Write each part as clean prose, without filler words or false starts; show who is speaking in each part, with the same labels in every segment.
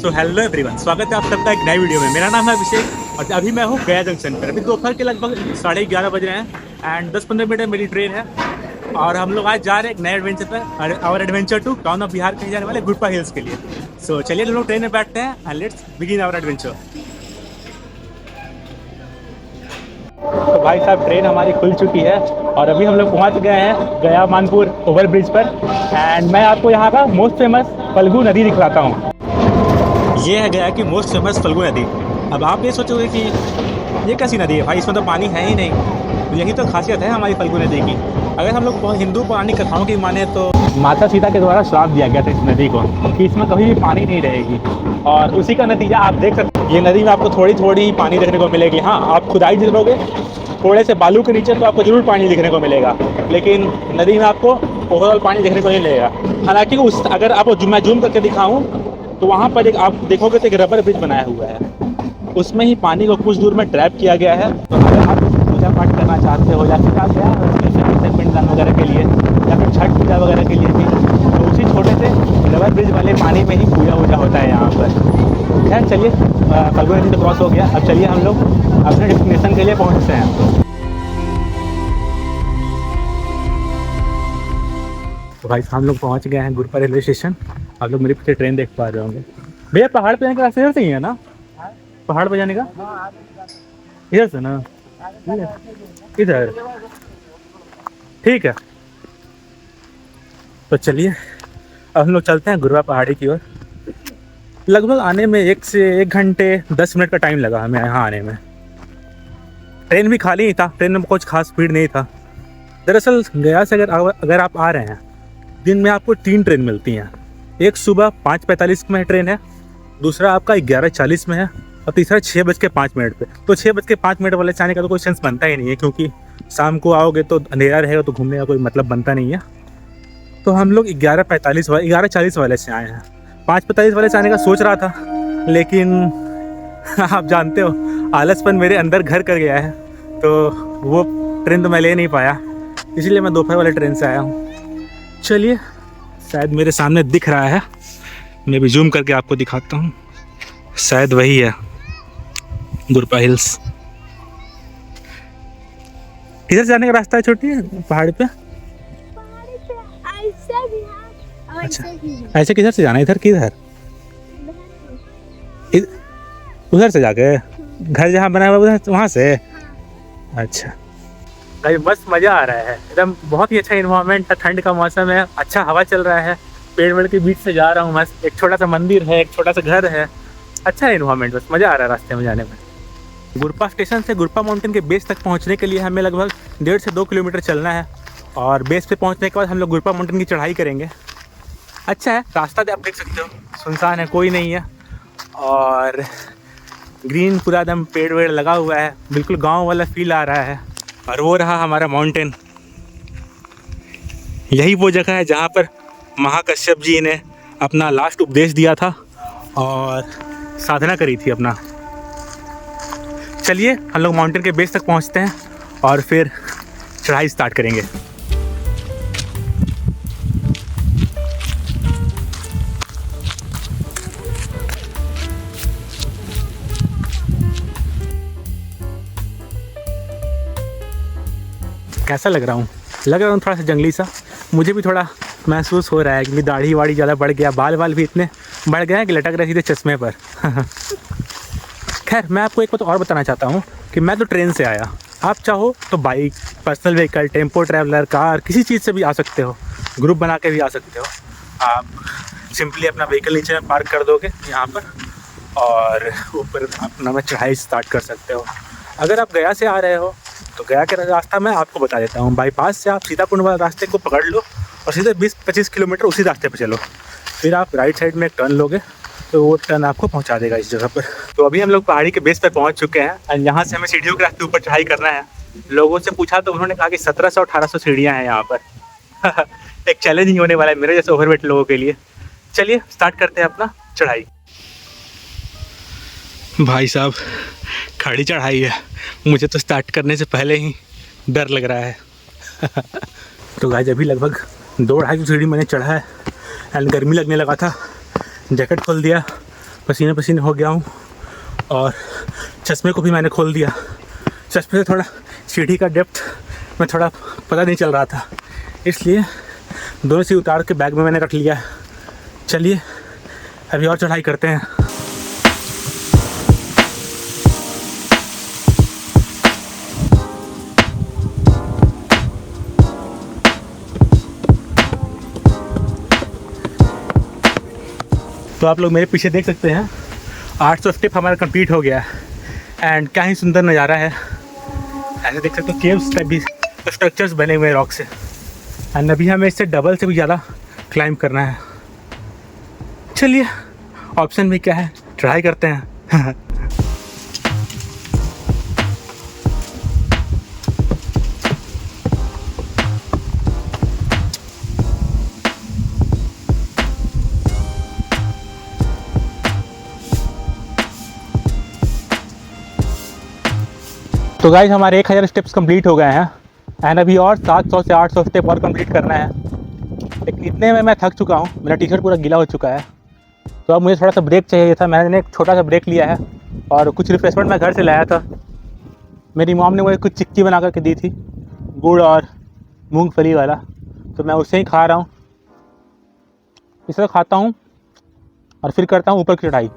Speaker 1: So hello everyone, स्वागत है आप सबका एक नई वीडियो में। मेरा नाम है अभिषेक और अभी मैं हूँ गया जंक्शन पर। अभी दोपहर के लगभग 11:30 बज रहे हैं एंड 10-15 मिनट में मेरी ट्रेन है और हम लोग आज जा रहे हैं एक नए एडवेंचर पर। और adventure to town of Bihar कहीं जाने वाले गुरपा हिल्स के लिए। सो चलिए हम लोग ट्रेन में बैठते हैं and let's begin our adventure. तो भाई साहब, ट्रेन हमारी खुल चुकी है और अभी हम लोग पहुंच गए हैं गया मानपुर ओवर ब्रिज पर। एंड मैं आपको यहाँ का मोस्ट फेमस फल्गु नदी दिखलाता हूँ। ये है गया की मोस्ट फेमस फल्गु नदी। अब आप ये सोचोगे कि ये कैसी नदी है भाई, इसमें तो पानी है ही नहीं। तो यही तो खासियत है हमारी फल्गु नदी की। अगर हम लोग हिंदू पौराणिक कथाओं की माने तो माता सीता के द्वारा श्राप दिया गया था इस नदी को कि इसमें कभी भी पानी नहीं रहेगी, और उसी का नतीजा आप देख सकते हैं। ये नदी में आपको थोड़ी थोड़ी पानी देखने को मिलेगी। हाँ, आप खुदाई करोगे थोड़े से बालू के नीचे तो आपको जरूर पानी दिखने को मिलेगा, लेकिन नदी में आपको ओवरऑल पानी देखने को नहीं मिलेगा। हालांकि उस अगर आप मैं जूम करके दिखाऊं तो वहाँ पर एक आप देखोगे तो एक रबर ब्रिज बनाया हुआ है, उसमें ही पानी को कुछ दूर में ट्रैप किया गया है। तो अगर आप पूजा पाठ करना चाहते हो या फिर आप पिंडदान वगैरह के लिए या फिर छठ पूजा वगैरह के लिए भी, तो उसी छोटे से रबर ब्रिज वाले पानी में ही पूजा वूजा होता है यहाँ पर। खैर चलिए, फल्गु नदी तो क्रॉस हो गया। अब चलिए हम लोग अपने डेस्टिनेशन के लिए पहुँचते हैं। तो भाई हम लोग पहुँच गए हैं गुरपा रेलवे स्टेशन। आप लोग मेरे पीछे ट्रेन देख पा रहे होंगे। भैया, पहाड़ पे जाने का रास्ता इधर से ही है ना? पहाड़ पे जाने का इधर से ना? इधर ठीक है। तो चलिए अब हम लोग चलते हैं गुरपा पहाड़ी की ओर। लगभग आने में 1 से 1 घंटे 10 मिनट का टाइम लगा हमें यहाँ आने में। ट्रेन भी खाली ही था, ट्रेन में कुछ खास भीड़ नहीं था। दरअसल गया से अगर आप आ रहे हैं, दिन में आपको 3 ट्रेन मिलती हैं। एक सुबह 5:45 में ट्रेन है, दूसरा आपका 11:40 में है और तीसरा 6:05 पे। तो 6:05 वाले से आने का तो कोई सेंस बनता ही नहीं है, क्योंकि शाम को आओगे तो अंधेरा रहेगा तो घूमने का कोई मतलब बनता नहीं है। तो हम लोग 11:40 वाले से आए हैं। 5:45 वाले से आने का सोच रहा था, लेकिन आप जानते हो आलसपन मेरे अंदर घर कर गया है, तो वो ट्रेन तो मैं ले नहीं पाया, इसलिए मैं दोपहर वाले ट्रेन से आया हूँ। चलिए, शायद मेरे सामने दिख रहा है, मैं भी जूम करके आपको दिखाता हूँ। शायद वही है गुरपा हिल्स। किधर जाने का रास्ता है छोटी पहाड़ पे? अच्छा, ऐसे किधर से जाना है? इधर किधर? उधर से जाके घर जहाँ बना हुआ उधर वहाँ से? अच्छा भाई, बस मज़ा आ रहा है एकदम। बहुत ही अच्छा इन्वायरमेंट है, ठंड का मौसम है, अच्छा हवा चल रहा है, पेड़ वेड़ के बीच से जा रहा हूँ। मस्त एक छोटा सा मंदिर है, एक छोटा सा घर है, अच्छा है इन्वायरमेंट। बस मज़ा आ रहा है रास्ते में जाने में। गुरपा स्टेशन से गुरपा माउंटेन के बेस तक पहुँचने के लिए हमें लगभग 1.5 से 2 किलोमीटर चलना है, और बेस पे पहुँचने के बाद हम लोग गुरपा माउंटेन की चढ़ाई करेंगे। अच्छा है, रास्ता आप देख सकते हो, सुनसान है, कोई नहीं है, और ग्रीन पूरा एकदम पेड़ वेड़ लगा हुआ है, बिल्कुल गाँव वाला फील आ रहा है। और वो रहा हमारा माउंटेन। यही वो जगह है जहाँ पर महाकश्यप जी ने अपना लास्ट उपदेश दिया था और साधना करी थी अपना। चलिए हम लोग माउंटेन के बेस तक पहुँचते हैं और फिर चढ़ाई स्टार्ट करेंगे। कैसा लग रहा हूँ थोड़ा सा जंगली सा। मुझे भी थोड़ा महसूस हो रहा है कि दाढ़ी वाड़ी ज़्यादा बढ़ गया, बाल वाल भी इतने बढ़ गए हैं कि लटक रहे थे चश्मे पर। खैर, मैं आपको एक बात और बताना चाहता हूँ कि मैं तो ट्रेन से आया, आप चाहो तो bike, personal vehicle, tempo traveller, car, किसी चीज़ से भी आ सकते हो, ग्रुप बना के भी आ सकते हो। आप सिंपली अपना व्हीकल नीचे में पार्क कर दोगे यहाँ पर और ऊपर अपना में चढ़ाई स्टार्ट कर सकते हो। अगर आप गया से आ रहे हो तो गया के रास्ता मैं आपको बता देता हूँ। बाईपास से आप सीताकुंड वाले रास्ते को पकड़ लो और सीधे 20-25 किलोमीटर उसी रास्ते पर चलो, फिर आप राइट साइड में एक टर्न लोगे तो वो टर्न आपको पहुँचा देगा इस जगह पर। तो अभी हम लोग पहाड़ी के बेस पर पहुँच चुके हैं और यहाँ से हमें सीढ़ियों के रास्ते ऊपर चढ़ाई करना है। लोगों से पूछा तो उन्होंने कहा कि 1700-1800 सीढ़ियाँ हैं यहाँ पर। एक चैलेंज ही होने वाला है मेरे जैसे ओवरवेट लोगों के लिए। चलिए स्टार्ट करते हैं अपना चढ़ाई। भाई साहब, खड़ी चढ़ाई है, मुझे तो स्टार्ट करने से पहले ही डर लग रहा है। तो गाइस, अभी लगभग 2-2.5 सीढ़ी मैंने चढ़ा है एंड गर्मी लगने लगा था, जैकेट खोल दिया, पसीने पसीने हो गया हूँ और चश्मे को भी मैंने खोल दिया। चश्मे से थोड़ा सीढ़ी का डेप्थ में थोड़ा पता नहीं चल रहा था, इसलिए दोनों से उतार के बैग में मैंने रख लिया। चलिए अभी और चढ़ाई करते हैं। तो आप लोग मेरे पीछे देख सकते हैं 800 स्टेप हमारा कंप्लीट हो गया है एंड क्या ही सुंदर नज़ारा है। ऐसे देख सकते हो केव्स टाइप भी स्ट्रक्चर्स बने हुए हैं रॉक से एंड अभी हमें इससे डबल से भी ज़्यादा क्लाइंब करना है। चलिए ऑप्शन भी क्या है, ट्राई करते हैं। तो गाइस हमारे 1000 स्टेप्स कंप्लीट हो गए हैं एंड अभी और 700 से 800 स्टेप और कंप्लीट करना है, लेकिन इतने में मैं थक चुका हूँ। मेरा टी शर्ट पूरा गीला हो चुका है, तो अब मुझे थोड़ा सा ब्रेक चाहिए था। मैंने एक छोटा सा ब्रेक लिया है और कुछ रिफ्रेशमेंट मैं घर से लाया था। मेरी मॉम ने मुझे कुछ चिक्की बना करके दी थी, गुड़ और मूंगफली वाला, तो मैं उसे ही खा रहा हूँ। इसे खाता हूँ और फिर करता हूँ ऊपर की चढ़ाई।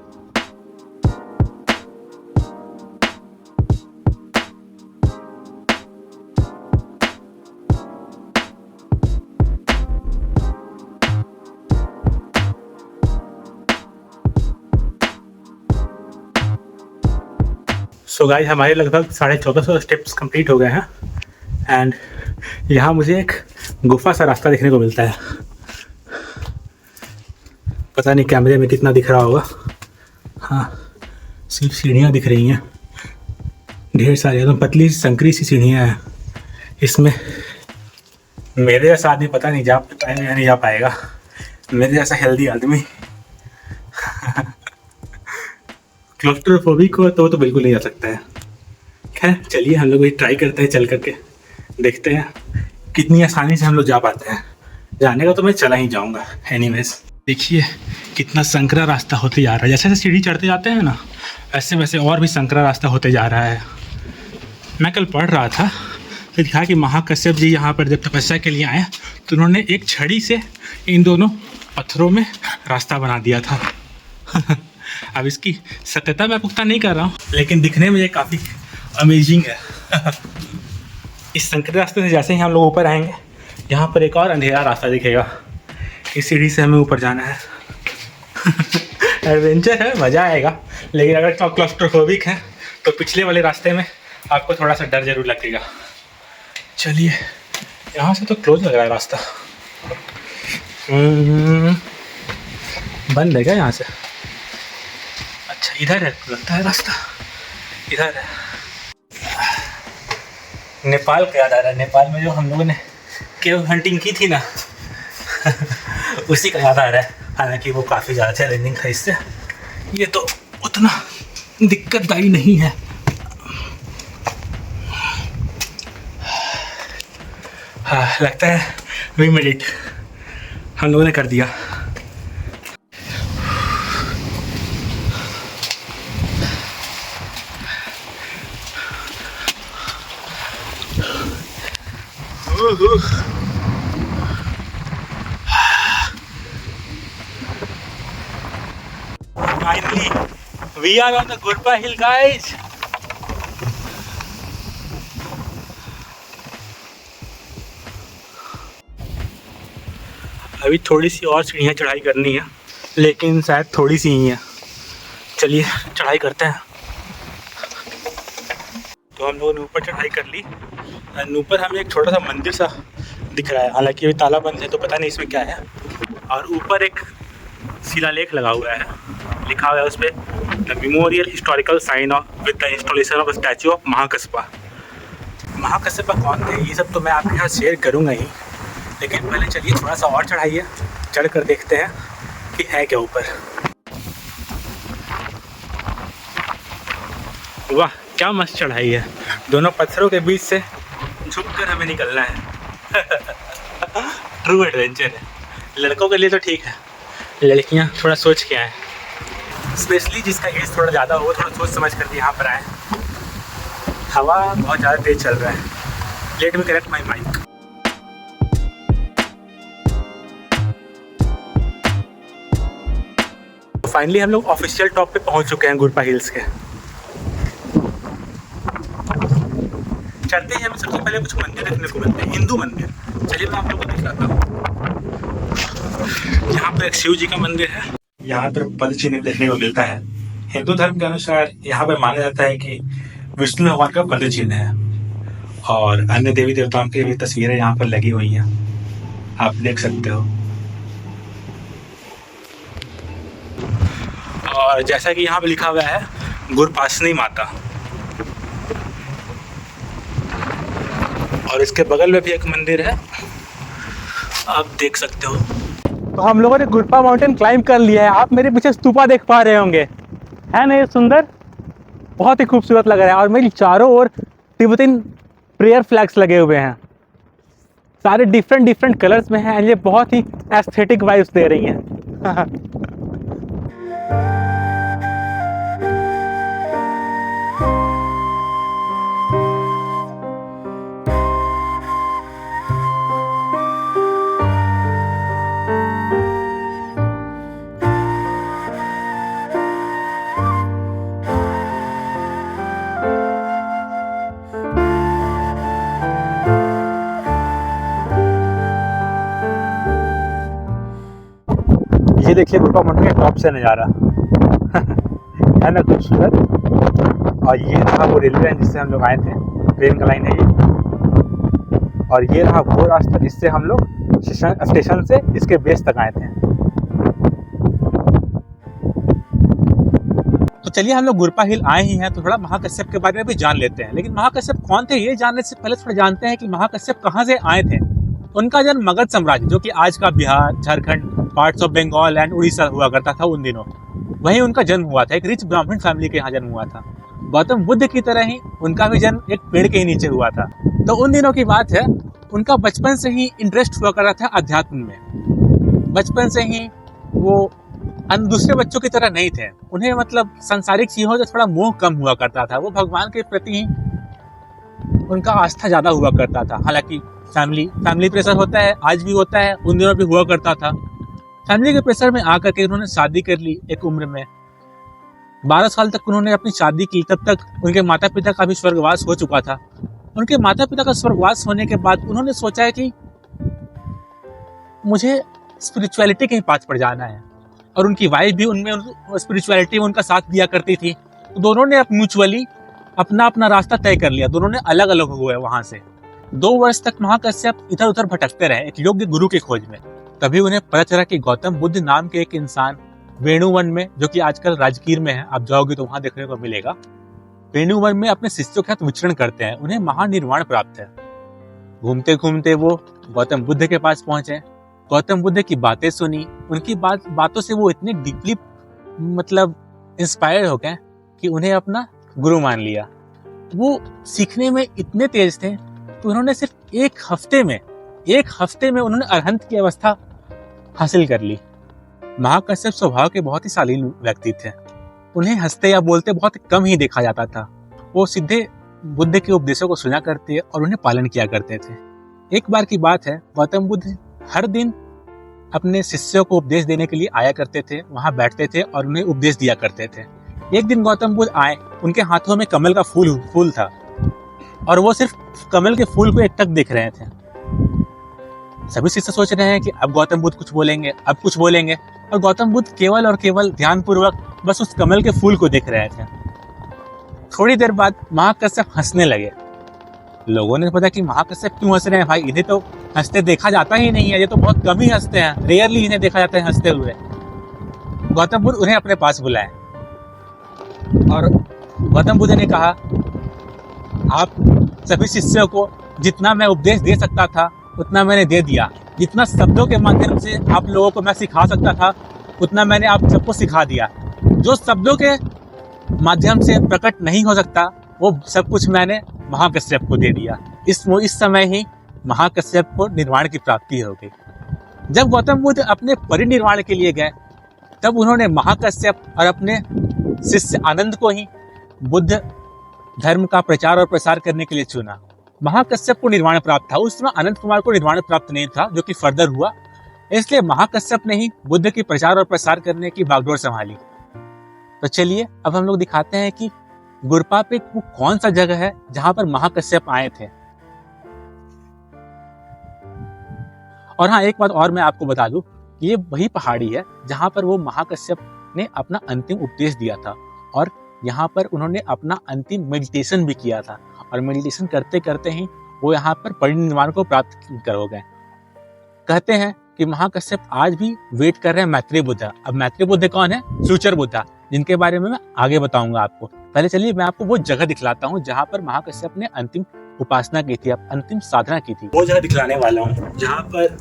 Speaker 1: सो गाइस हमारे लगभग 1450 स्टेप्स कंप्लीट हो गए हैं एंड यहाँ मुझे एक गुफा सा रास्ता देखने को मिलता है। पता नहीं कैमरे में कितना दिख रहा होगा। हाँ, सिर्फ सीढ़ियाँ दिख रही हैं, ढेर सारी एकदम पतली संकरी सी सीढ़ियाँ हैं। इसमें मेरे जैसा आदमी पता नहीं जा पाएगा या नहीं जा पाएगा। मेरे जैसा हेल्दी आदमी क्लॉस्ट्रोफोबिक हो तो बिल्कुल नहीं जा सकता है। खैर चलिए हम लोग भी ट्राई करते हैं, चल करके देखते हैं कितनी आसानी से हम लोग जा पाते हैं। जाने का तो मैं चला ही जाऊंगा एनीवेज। देखिए कितना संकरा रास्ता होते जा रहा है। जैसे जैसे सीढ़ी चढ़ते जाते हैं ना, वैसे वैसे और भी संकरा रास्ता होते जा रहा है। मैं कल पढ़ रहा था तो दिखा कि महाकश्यप जी यहाँ पर जब तपस्या के लिए आए तो उन्होंने एक छड़ी से इन दोनों पत्थरों में रास्ता बना दिया था। अब इसकी सत्यता मैं पुख्ता नहीं कर रहा हूँ, लेकिन दिखने में ये काफ़ी अमेजिंग है। इस संकरे रास्ते से जैसे ही हम लोग ऊपर आएंगे, यहाँ पर एक और अंधेरा रास्ता दिखेगा। इस सीढ़ी से हमें ऊपर जाना है। एडवेंचर है, मज़ा आएगा, लेकिन अगर आप क्लॉस्ट्रोफोबिक हैं तो पिछले वाले रास्ते में आपको थोड़ा सा डर जरूर लगेगा। चलिए यहाँ से तो क्लोज लग रहा है रास्ता। बंद है क्या यहाँ से? अच्छा इधर है लगता है रास्ता, इधर है। नेपाल का याद आ रहा है। नेपाल में जो हम लोगों ने केव हंटिंग की थी ना उसी का याद आ रहा है। हालांकि वो काफ़ी ज़्यादा चैलेंजिंग था इससे, ये तो उतना दिक्कतदायी नहीं है। हाँ लगता है वी मेड इट, हम लोगों ने कर दिया। Finally, we are on the Gurpa Hill, guys. अभी थोड़ी सी और सीढ़ियाँ चढ़ाई करनी है, लेकिन शायद थोड़ी सी ही है। चलिए चढ़ाई करते हैं। तो हम लोगों ने ऊपर चढ़ाई कर ली। ऊपर हमें एक छोटा सा मंदिर सा दिख रहा है, हालांकि अभी ताला बंद है तो पता नहीं इसमें क्या है। और ऊपर एक शिलालेख लगा हुआ है, लिखा हुआ है उस पर the memorial historical sign of with the installation of statue of Mahakashyap. Mahakashyap कौन थे ये सब तो मैं आपके साथ शेयर करूँगा ही, लेकिन पहले चलिए थोड़ा सा और चढ़ाइए, चढ़ कर देखते हैं कि है क्या ऊपर। वाह क्या मस्त चढ़ाई है, दोनों पत्थरों के बीच से झुककर हमें निकलना है। ट्रू एडवेंचर है। लड़कों के लिए तो ठीक है, लड़कियां थोड़ा सोच के आए। स्पेशली जिसका एज थोड़ा ज़्यादा हो, थोड़ा सोच समझ करके यहाँ पर आए। हवा बहुत ज़्यादा तेज़ चल रहा है। Let me correct my mic. Finally हम लोग ऑफिशियल टॉप पे पहुँच चुके हैं गुरपा हिल्स के। चलते हैं, हमें सबसे पहले कुछ मंदिर देखने को मिलते हैं, हिंदू मंदिर। चलिए मैं आप लोगों को दिखाता हूँ। यहाँ पर एक शिव जी का मंदिर है, यहाँ पर पद चिन्ह देखने को मिलता है। हिंदू धर्म के अनुसार यहाँ पर माना जाता है कि विष्णु भगवान का पद चिन्ह है, और अन्य देवी देवताओं की भी तस्वीरें यहाँ पर लगी हुई हैं, आप देख सकते हो। और जैसा कि यहाँ पे लिखा हुआ है गुरपासनी माता, और इसके बगल में भी एक मंदिर है, आप देख सकते हो। तो हम लोगों ने गुरपा माउंटेन क्लाइंब कर लिया है। आप मेरे पीछे स्तूपा देख पा रहे होंगे, है ना ये सुंदर, बहुत ही खूबसूरत लग रहा है। और मेरी चारों ओर तिब्बतन प्रेयर फ्लैग्स लगे हुए हैं, सारे डिफरेंट कलर्स में हैं। ये बहुत ही एस्थेटिक वाइब्स दे रही हैं। ये देखिए गुरपा माउंटेन के टॉप से नज़ारा है ना खूबसूरत। और ये रहा वो रेलवे लाइन जिससे हम लोग आए थे, ट्रेन का लाइन है ये। और ये रहा वो रास्ता जिससे हम लोग स्टेशन से इसके बेस तक आए थे। तो चलिए हम लोग गुरपा हिल आए ही हैं, तो थोड़ा महाकश्यप के बारे में भी जान लेते हैं। लेकिन महाकश्यप कौन थे ये जानने से पहले थोड़ा जानते हैं कि महाकश्यप कहाँ से आए थे। उनका जन्म मगध साम्राज्य, जो कि आज का Bihar, Jharkhand, parts of Bengal and Orissa हुआ करता था उन दिनों, वहीं उनका जन्म हुआ था। एक रिच ब्राह्मण फैमिली के यहाँ जन्म हुआ था। गौतम बुद्ध की तरह ही उनका भी जन्म एक पेड़ के ही नीचे हुआ था। तो उन दिनों की बात है, उनका बचपन से ही इंटरेस्ट हुआ करता था अध्यात्म में। बचपन से ही वो दूसरे बच्चों की तरह नहीं थे, उन्हें मतलब सांसारिक चीजों से थोड़ा मोह कम हुआ करता था। वो भगवान के प्रति उनका आस्था ज्यादा हुआ करता था। हालांकि फैमिली प्रेशर होता है, आज भी होता है, उन दिनों भी हुआ करता था। फैमिली के प्रेशर में आकर के उन्होंने शादी कर ली एक उम्र में। 12 साल तक उन्होंने अपनी शादी की, तब तक उनके माता पिता का भी स्वर्गवास हो चुका था। उनके माता पिता का स्वर्गवास होने के बाद उन्होंने सोचा कि मुझे स्पिरिचुअलिटी के पाथ पर जाना है, और उनकी वाइफ भी उनमें स्पिरिचुअलिटी में उनका साथ दिया करती थी। तो दोनों ने म्यूचुअली अपना अपना रास्ता तय कर लिया, दोनों ने अलग अलग हुए। वहां से 2 वर्ष तक महाकश्यप इधर उधर भटकते रहे एक योग्य गुरु की खोज में। तभी उन्हें पता चला कि गौतम बुद्ध नाम के एक इंसान वेणुवन में, जो कि आजकल राजगीर में है, आप जाओगे तो वहां देखने को मिलेगा, वेणुवन में अपने शिष्यों के साथ विचरण करते हैं। उन्हें महानिर्वाण प्राप्त है। घूमते घूमते वो गौतम बुद्ध के पास पहुंचे, गौतम बुद्ध की बातें सुनी। उनकी बातों से वो इतने डीपली मतलब इंस्पायर्ड हो गए कि उन्हें अपना गुरु मान लिया। वो सीखने में इतने तेज थे तो उन्होंने सिर्फ एक हफ्ते में उन्होंने अरहंत की अवस्था हासिल कर ली। महाकश्यप स्वभाव के बहुत ही शालीन व्यक्ति थे। उन्हें हंसते या बोलते बहुत कम ही देखा जाता था। वो सीधे बुद्ध के उपदेशों को सुना करते और उन्हें पालन किया करते थे। एक बार की बात है, गौतम बुद्ध हर दिन अपने शिष्यों को उपदेश देने के लिए आया करते थे, वहां बैठते थे और उन्हें उपदेश दिया करते थे। एक दिन गौतम बुद्ध आए, उनके हाथों में कमल का फूल था, और वो सिर्फ कमल के फूल को एकटक देख रहे थे। सभी शिष्य सोच रहे हैं कि अब गौतम बुद्ध कुछ बोलेंगे, और गौतम बुद्ध केवल और केवल ध्यानपूर्वक बस उस कमल के फूल को देख रहे थे। थोड़ी देर बाद महाकश्यप हंसने लगे। लोगों ने पता कि महाकश्यप क्यों हंस रहे हैं, भाई इन्हें तो हंसते देखा जाता ही नहीं है, ये तो बहुत कम ही हंसते हैं, रेयरली इन्हें देखा जाता है हंसते हुए। गौतम बुद्ध उन्हें अपने पास बुलाए और गौतम बुद्ध ने कहा, आप सभी शिष्यों को जितना मैं उपदेश दे सकता था उतना मैंने दे दिया। जितना शब्दों के माध्यम से आप लोगों को मैं सिखा सकता था उतना मैंने आप सबको सिखा दिया। जो शब्दों के माध्यम से प्रकट नहीं हो सकता वो सब कुछ मैंने महाकश्यप को दे दिया। इस समय ही महाकश्यप को निर्वाण की प्राप्ति हो गई। जब गौतम बुद्ध अपने परिनिर्वाण के लिए गए तब उन्होंने महाकश्यप और अपने शिष्य आनंद को ही बुद्ध धर्म का प्रचार और प्रसार करने के लिए चुना। महाकश्यप को निर्वाण प्राप्त था, उस समय अनंत कुमार को निर्वाण प्राप्त नहीं था, जो कि फर्दर हुआ। इसलिए महाकश्यप ने ही बुद्ध के प्रचार और प्रसार करने की बागडोर संभाली। तो चलिए अब हम लोग दिखाते हैं कि गुरपा पे वो कौन सा जगह है जहां पर महाकश्यप आए थे। और हाँ, एक बात और मैं आपको बता दूं, ये वही पहाड़ी है जहां पर वो महाकश्यप ने अपना अंतिम उपदेश दिया था और यहाँ पर उन्होंने अपना अंतिम मेडिटेशन भी किया था। और मेडिटेशन करते करते ही वो यहाँ पर परिनिर्वाण को प्राप्त कर गए। कहते हैं कि महाकश्यप आज भी वेट कर रहे हैं मैत्रेय बुद्ध। अब मैत्रेय बुद्ध कौन है? फ्यूचर बुद्ध, जिनके बारे में मैं आगे बताऊंगा आपको। पहले चलिए मैं आपको वो जगह दिखलाता हूँ जहाँ पर महाकश्यप ने अंतिम उपासना की थी, अंतिम साधना की थी। वो जगह दिखलाने वाला हूँ जहाँ पर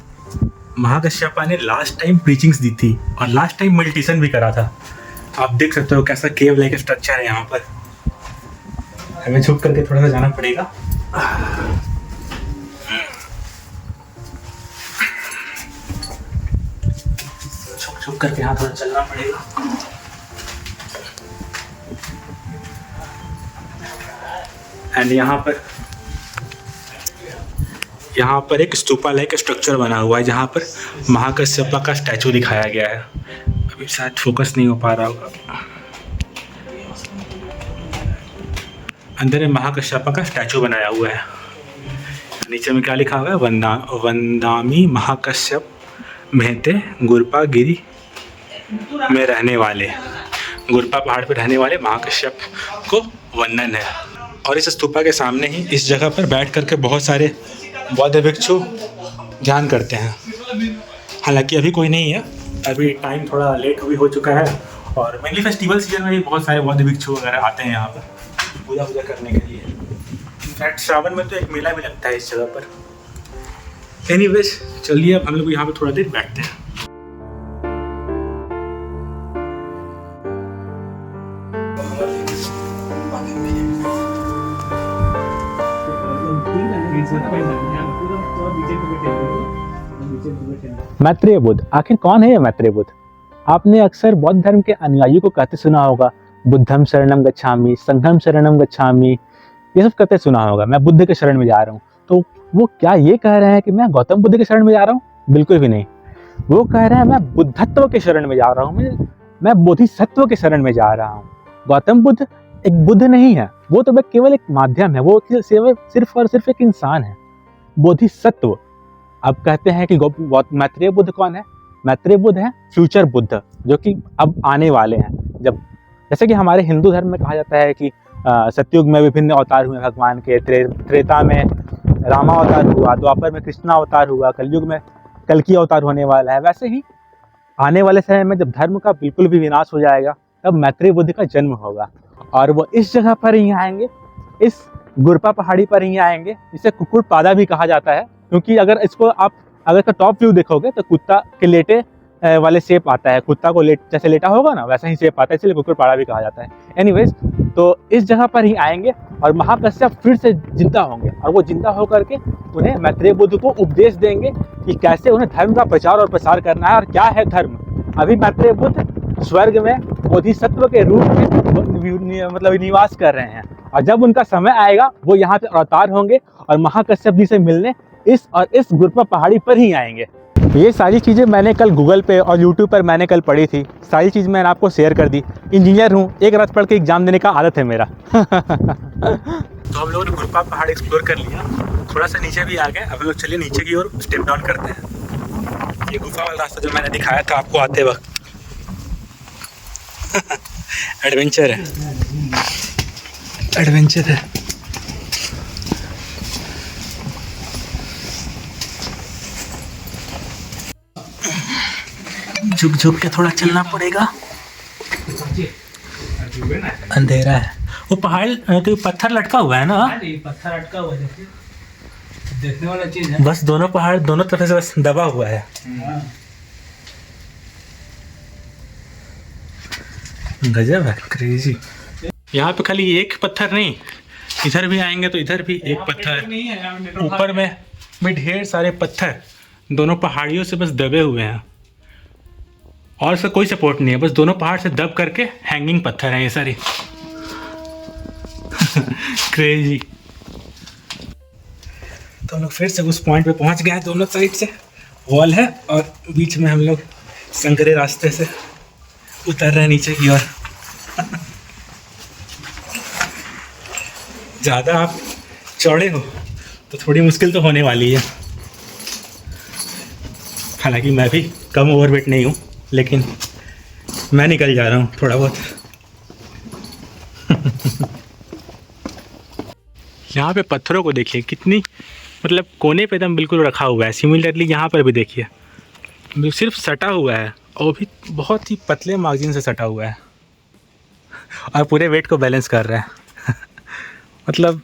Speaker 1: महाकश्यप ने लास्ट टाइम प्रीचिंग्स दी थी और लास्ट टाइम मेडिटेशन भी करा था। आप देख सकते हो कैसा केव लाइक स्ट्रक्चर है यहाँ पर। हमें छुप करके थोड़ा सा जाना पड़ेगा। छुप करके यहाँ थोड़ा चलना पड़ेगा। एंड यहाँ पर एक स्तूपा लाइक स्ट्रक्चर बना हुआ है जहाँ पर महाकश्यप का स्टैचू दिखाया गया है। अभी शायद फोकस नहीं हो पा रहा होगा। अंदर में महाकश्यप का स्टैचू बनाया हुआ है। नीचे में क्या लिखा हुआ है? वंदामी महाकश्यप महते गुरपा गिरी में रहने वाले, गुरपा पहाड़ पर रहने वाले महाकश्यप को वंदन है। और इस स्तूपा के सामने ही इस जगह पर बैठ करके बहुत सारे बौद्ध भिक्षु ध्यान करते हैं। हालांकि अभी कोई नहीं है, अभी टाइम थोड़ा लेट भी हो चुका है और मेनली फेस्टिवल सीजन में भी बहुत सारे बौद्ध भिक्षु वगैरह आते हैं यहाँ पर पूजा करने के लिए। इनफैक्ट श्रावण में तो एक मेला भी लगता है इस जगह पर। एनीवेज चलिए अब हम लोग यहाँ पर थोड़ा देर बैठते हैं। मैत्रेय बुद्ध, आखिर कौन है ये मैत्रेय बुद्ध? आपने अक्सर बौद्ध धर्म के अनुयायियों को कहते सुना होगा, बुद्धम शरणम गच्छामि, संघम शरणम गच्छामि, ये सब कहते सुना होगा, मैं बुद्ध के शरण में जा रहा हूँ। तो वो क्या ये कह रहे हैं कि मैं गौतम बुद्ध के शरण में जा रहा हूँ? बिल्कुल भी नहीं। वो कह रहे हैं मैं बुद्धत्व के शरण में जा रहा हूँ, मैं बोधिसत्व के शरण में जा रहा हूँ। गौतम बुद्ध एक बुद्ध नहीं है, वो तो केवल एक माध्यम है, वो सिर्फ और सिर्फ एक इंसान है, बोधिसत्व। अब कहते हैं कि मैत्रेय बुद्ध कौन है? मैत्रेय बुद्ध है फ्यूचर बुद्ध, जो कि अब आने वाले हैं। जब जैसे कि हमारे हिंदू धर्म में कहा जाता है कि सतयुग में विभिन्न अवतार हुए भगवान के, त्रेता में रामा अवतार हुआ, द्वापर में कृष्णा अवतार हुआ, कलयुग में कल्कि अवतार होने वाला है। वैसे ही आने वाले समय में जब धर्म का बिल्कुल भी विनाश हो जाएगा तब मैत्रेय बुद्ध का जन्म होगा और वो इस जगह पर ही आएंगे, इस गुरपा पहाड़ी पर ही आएंगे। इसे कुकुड़ पादा भी कहा जाता है, क्योंकि अगर इसका टॉप व्यू देखोगे तो कुत्ता के लेटे वाले शेप आता है, कुत्ता को जैसे लेटा होगा ना वैसा ही शेप आता है, इसलिए कुकुड़ पाड़ा भी कहा जाता है। एनीवेज, तो इस जगह पर ही आएंगे और महाकश्यप फिर से जिंदा होंगे और वो जिंदा होकर के उन्हें मैत्रेय बुद्ध को उपदेश देंगे कि कैसे उन्हें धर्म का प्रचार और प्रसार करना है और क्या है धर्म। अभी मैत्रेय बुद्ध स्वर्ग में बोधिसत्व के रूप में मतलब निवास कर रहे हैं और जब उनका समय आएगा वो यहाँ पे अवतार होंगे और महाकश्यप जी से मिलने इस गुरपा पहाड़ी पर ही आएंगे। ये सारी चीज़ें मैंने कल गूगल पे और यूट्यूब पर मैंने कल पढ़ी थी, सारी चीज़ मैंने आपको शेयर कर दी। इंजीनियर हूँ, एक रात पढ़ के एग्जाम देने का आदत है मेरा। तो हम लोगों ने गुरपा पहाड़ एक्सप्लोर कर लिया, थोड़ा सा नीचे भी आ गए। अब हम लोग चलिए नीचे की ओर स्टेप डाउन करते हैं। ये गुफा वाला रास्ता जो मैंने दिखाया था आपको आते वक्त, एडवेंचर है, एडवेंचर है। झुक झुक के थोड़ा चलना पड़ेगा, अंधेरा है। वो पहाड़ तो पत्थर लटका हुआ है ना?
Speaker 2: पत्थर लटका हुआ है, देखने वाला चीज है।
Speaker 1: बस दोनों पहाड़ दोनों तरफ से बस दबा हुआ है। गजब है, क्रेजी। यहाँ पे खाली एक पत्थर नहीं, इधर भी आएंगे तो इधर भी एक पत्थर, ऊपर में भी ढेर सारे पत्थर दोनों पहाड़ियों से बस दबे हुए हैं। और इसका कोई सपोर्ट नहीं है, बस दोनों पहाड़ से दब करके हैंगिंग पत्थर हैं ये सारी। क्रेजी। तो हम लोग फिर से उस पॉइंट पे पहुंच गए हैं। दोनों साइड से वॉल है और बीच में हम लोग संकरे रास्ते से उतर रहे हैं नीचे की ओर। ज़्यादा आप चौड़े हो तो थोड़ी मुश्किल तो होने वाली है। हालांकि मैं भी कम ओवरवेट नहीं हूँ, लेकिन मैं निकल जा रहा हूँ थोड़ा बहुत। यहाँ पे पत्थरों को देखिए कितनी, मतलब कोने पे एकदम बिल्कुल रखा हुआ है। सिमिलरली यहाँ पर भी देखिए सिर्फ सटा हुआ है और भी बहुत ही पतले मार्जिन से सटा हुआ है और पूरे वेट को बैलेंस कर रहा है। मतलब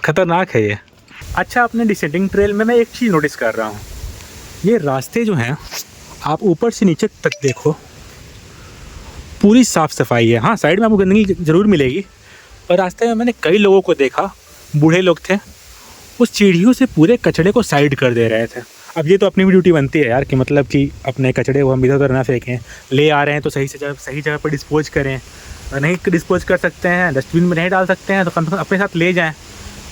Speaker 1: खतरनाक है ये। अच्छा, अपने डिसेंडिंग ट्रेल में मैं एक चीज़ नोटिस कर रहा हूँ, ये रास्ते जो हैं आप ऊपर से नीचे तक देखो पूरी साफ़ सफाई है। हाँ, साइड में आपको गंदगी ज़रूर मिलेगी, पर रास्ते में मैंने कई लोगों को देखा, बूढ़े लोग थे, उस सीढ़ियों से पूरे कचड़े को साइड कर दे रहे थे। अब ये तो अपनी भी ड्यूटी बनती है यार कि मतलब कि अपने कचड़े को हम इधर उधर ना फेंकें, ले आ रहे हैं तो सही जगह पर डिस्पोज करें, और नहीं डिस्पोज कर सकते हैं, डस्टबिन में नहीं डाल सकते हैं तो कम से कम अपने साथ ले जाएँ,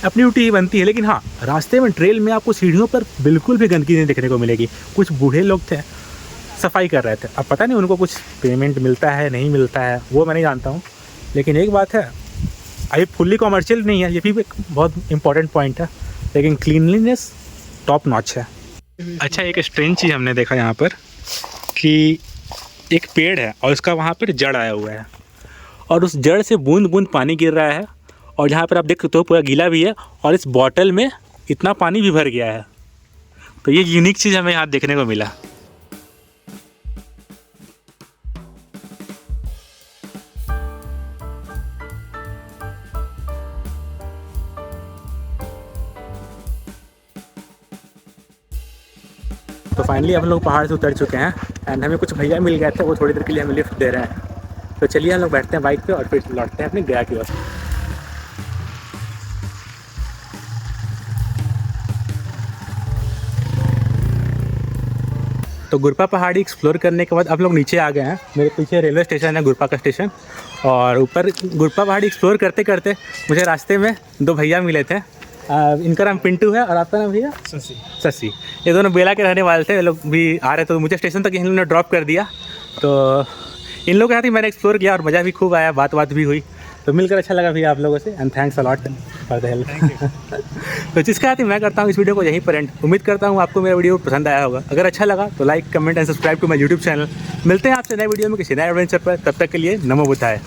Speaker 1: अपनी ड्यूटी ही बनती है। लेकिन हाँ, रास्ते में ट्रेल में आपको सीढ़ियों पर बिल्कुल भी गंदगी नहीं देखने को मिलेगी। कुछ बूढ़े लोग थे, सफाई कर रहे थे। अब पता नहीं उनको कुछ पेमेंट मिलता है नहीं मिलता है, वो मैं नहीं जानता हूँ, लेकिन एक बात है, अभी फुल्ली कॉमर्शियल नहीं है, ये भी एक बहुत इंपॉर्टेंट पॉइंट है, लेकिन क्लीनलीनेस टॉप नॉच है। अच्छा, एक स्ट्रेंज चीज़ हमने देखा यहाँ पर कि एक पेड़ है और उसका वहाँ पर जड़ आया हुआ है और उस जड़ से बूंद बूंद पानी गिर रहा है, और यहाँ पर आप देख सकते हो पूरा गीला भी है और इस बॉटल में इतना पानी भी भर गया है। तो ये यूनिक चीज़ हमें यहाँ देखने को मिला। तो फाइनली हम लोग पहाड़ से उतर चुके हैं एंड हमें कुछ भैया मिल गए थे, वो थोड़ी देर के लिए हमें लिफ्ट दे रहे हैं। तो चलिए हम लोग बैठते हैं बाइक पे और फिर लौटते हैं अपनी गया की ओर। तो गुरपा पहाड़ी एक्सप्लोर करने के बाद अब लोग नीचे आ गए हैं। मेरे पीछे रेलवे स्टेशन है, गुरपा का स्टेशन, और ऊपर गुरपा पहाड़ी एक्सप्लोर करते करते मुझे रास्ते में दो भैया मिले थे। इनका नाम पिंटू है और आपका नाम भैया? शशि। ये दोनों बेला के रहने वाले थे, ये लोग भी आ रहे, तो मुझे स्टेशन तक इन लोगों ने ड्रॉप कर दिया। तो इन लोगों के साथ ही मैंने एक्सप्लोर किया और मज़ा भी खूब आया, बात भी हुई। तो मिलकर अच्छा लगा भैया आप लोगों से, and thanks a lot for the help. तो जिसके साथ ही मैं करता हूँ इस वीडियो को यहीं पर एंड। उम्मीद करता हूँ आपको मेरा वीडियो पसंद आया होगा। अगर अच्छा लगा तो like, comment and subscribe to my YouTube channel. मिलते हैं आपसे नए वीडियो में किसी नए एडवेंचर पर, तब तक के लिए नमो बुद्धाय।